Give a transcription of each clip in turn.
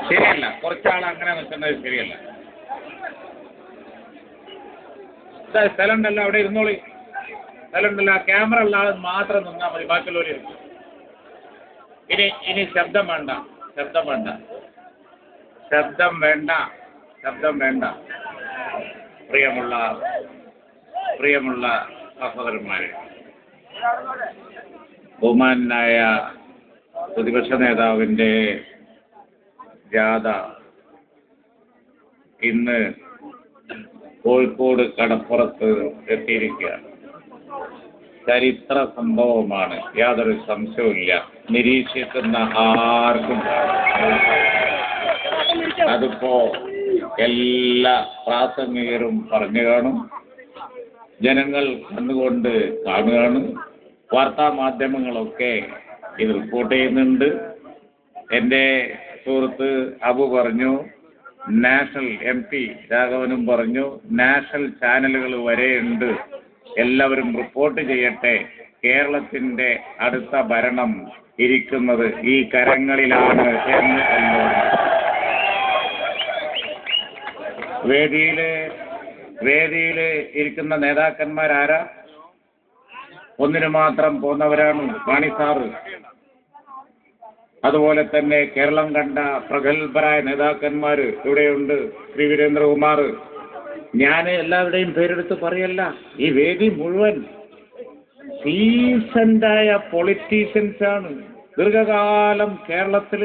ശരിയല്ല. കുറച്ചാൾ അങ്ങനെ നിൽക്കുന്നത് ശരിയല്ല. സ്ഥലം ഉണ്ടല്ലോ, അവിടെ ഇരുന്നോളി. സ്ഥലം ഉണ്ടല്ലോ, ക്യാമറ ഉള്ള ആൾ മാത്രം നിന്നാൽ മതി, ബാക്കിയുള്ളവർ ഇരുന്നു. ഇനി ശബ്ദം വേണ്ട, ശബ്ദം വേണ്ട, ശബ്ദം വേണ്ട, ശബ്ദം വേണ്ട. പ്രിയമുള്ള സഹോദരന്മാരെ, ബഹുമാനായ പ്രതിപക്ഷ നേതാവിൻ്റെ ജാഥ ഇന്ന് കോഴിക്കോട് കടപ്പുറത്ത് എത്തിയിരിക്കുകയാണ്. ചരിത്ര സംഭവമാണ്, യാതൊരു സംശയവുമില്ല. നിരീക്ഷിക്കുന്ന ആർക്കും അതിപ്പോ എല്ലാ പ്രാസംഗികരും പറഞ്ഞു കാണും, ജനങ്ങൾ കണ്ടുകൊണ്ട് കാണുകയാണ്, വാർത്താ മാധ്യമങ്ങളൊക്കെ ഇത് റിപ്പോർട്ട് ചെയ്യുന്നുണ്ട്. എൻ്റെ സുഹൃത്ത് അബു പറഞ്ഞു, നാഷണൽ MP രാഘവനും പറഞ്ഞു, നാഷണൽ ചാനലുകൾ വരെയുണ്ട്, എല്ലാവരും റിപ്പോർട്ട് ചെയ്യട്ടെ. കേരളത്തിൻ്റെ അടുത്ത ഭരണം ഇരിക്കുന്നത് ഈ കരങ്ങളിലാണ് എന്ന് വേദിയിൽ ഇരിക്കുന്ന നേതാക്കന്മാരാരാ? ഒന്നിനു മാത്രം പോന്നവരാണ് മാണി സാറ്. അതുപോലെ തന്നെ കേരളം കണ്ട പ്രഗത്ഭരായ നേതാക്കന്മാർ ഇവിടെയുണ്ട്, ശ്രീ വീരേന്ദ്രകുമാർ. ഞാൻ എല്ലാവരുടെയും പേരെടുത്ത് പറയല്ല, ഈ വേദി മുഴുവൻ സീസൺഡായ പൊളിറ്റീഷ്യൻസാണ്. ദീർഘകാലം കേരളത്തിൽ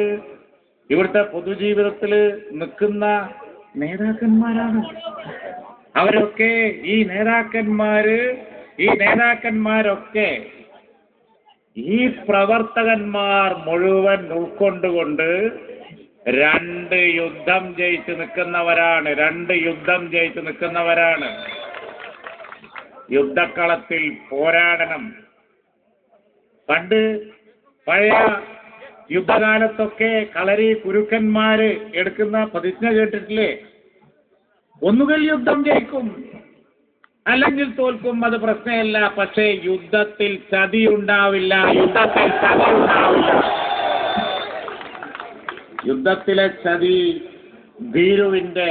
ഇവിടുത്തെ പൊതുജീവിതത്തിൽ നിൽക്കുന്ന നേതാക്കന്മാരാണ്. അവരൊക്കെ ഈ നേതാക്കന്മാരൊക്കെ ഈ പ്രവർത്തകന്മാർ മുഴുവൻ ഉൾക്കൊണ്ടുകൊണ്ട് 2 യുദ്ധം ജയിച്ച് നിൽക്കുന്നവരാണ്. യുദ്ധക്കളത്തിൽ പോരാടണം. പണ്ട് പഴയ യുദ്ധകാലത്തൊക്കെ കളരി കുരുക്കന്മാര് എടുക്കുന്ന പ്രതിജ്ഞ കേട്ടിട്ടില്ലേ? ഒന്നുകിൽ യുദ്ധം ജയിക്കും, അല്ലെങ്കിൽ തോൽക്കും, അത് പ്രശ്നമല്ല. പക്ഷേ യുദ്ധത്തിൽ ചതി ഉണ്ടാവില്ല. യുദ്ധത്തിലെ ചതി ഭീരുവിന്റെ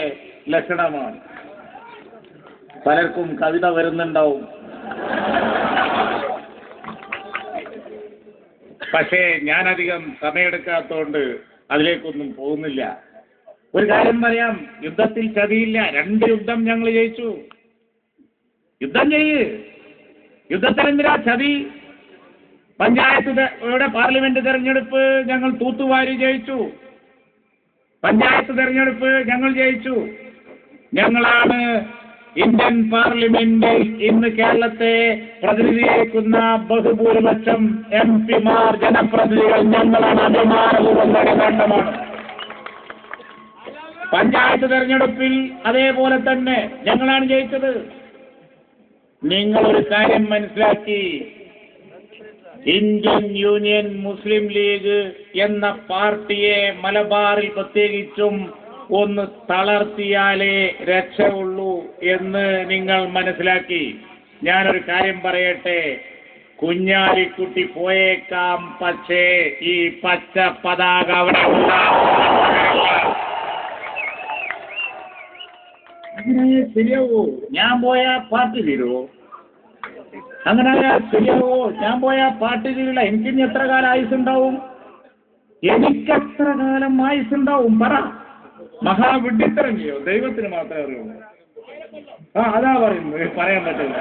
ലക്ഷണമാണ്. പലർക്കും കവിത വരുന്നുണ്ടാവും, പക്ഷേ ഞാനധികം സമയമെടുക്കാത്തതുകൊണ്ട് അതിലേക്കൊന്നും പോകുന്നില്ല. ഒരു കാര്യം പറയാം, യുദ്ധത്തിൽ ചതിയില്ല. 2 യുദ്ധം ഞങ്ങൾ ജയിച്ചു. യുദ്ധം യുദ്ധത്തിനെന്തിനാ ചതി? പാർലമെന്റ് തെരഞ്ഞെടുപ്പ് ഞങ്ങൾ തൂത്തുവാരി ജയിച്ചു. പഞ്ചായത്ത് തെരഞ്ഞെടുപ്പ് ഞങ്ങൾ ജയിച്ചു. ഞങ്ങളാണ് ഇന്ത്യൻ പാർലമെന്റിൽ ഇന്ന് കേരളത്തെ പ്രതിനിധീകരിക്കുന്ന ബഹുഭൂരിപക്ഷം MP-മാർ, ജനപ്രതിനിധികൾ. ഞങ്ങളാണ്, അഭിമാനപൂർവ്വം നേട്ടമാണ്. പഞ്ചായത്ത് തെരഞ്ഞെടുപ്പിൽ അതേപോലെ തന്നെ ഞങ്ങളാണ് ജയിച്ചത്. നിങ്ങളൊരു കാര്യം മനസ്സിലാക്കി, ഇന്ത്യൻ യൂണിയൻ മുസ്ലിം ലീഗ് എന്ന പാർട്ടിയെ മലബാറിൽ പ്രത്യേകിച്ചും ഒന്ന് തളർത്തിയാലേ രക്ഷയുള്ളൂ എന്ന് നിങ്ങൾ മനസ്സിലാക്കി. ഞാനൊരു കാര്യം പറയട്ടെ, കുഞ്ഞാലിക്കുട്ടി പോയേക്കാം, പക്ഷേ ഈ പച്ച പതാക അവിടെ അങ്ങനെ ശരിയാവോ? ഞാൻ പോയാ പാർട്ടി തീരുവോ? അങ്ങനെ ശരിയാവോ? ഞാൻ പോയാ പാർട്ടി തീരില്ല. എനിക്കിനി എത്ര കാലം ആയുസുണ്ടാവും? എനിക്കെത്ര കാലം ആയുസുണ്ടാവും? പറ. മഹാവിഡ്ഢിത്തരം ചെയ്യോ? ദൈവത്തിന് മാത്രമേ അറിയുള്ളൂ. അതാ പറയുന്നത്, പറയാൻ പറ്റില്ല.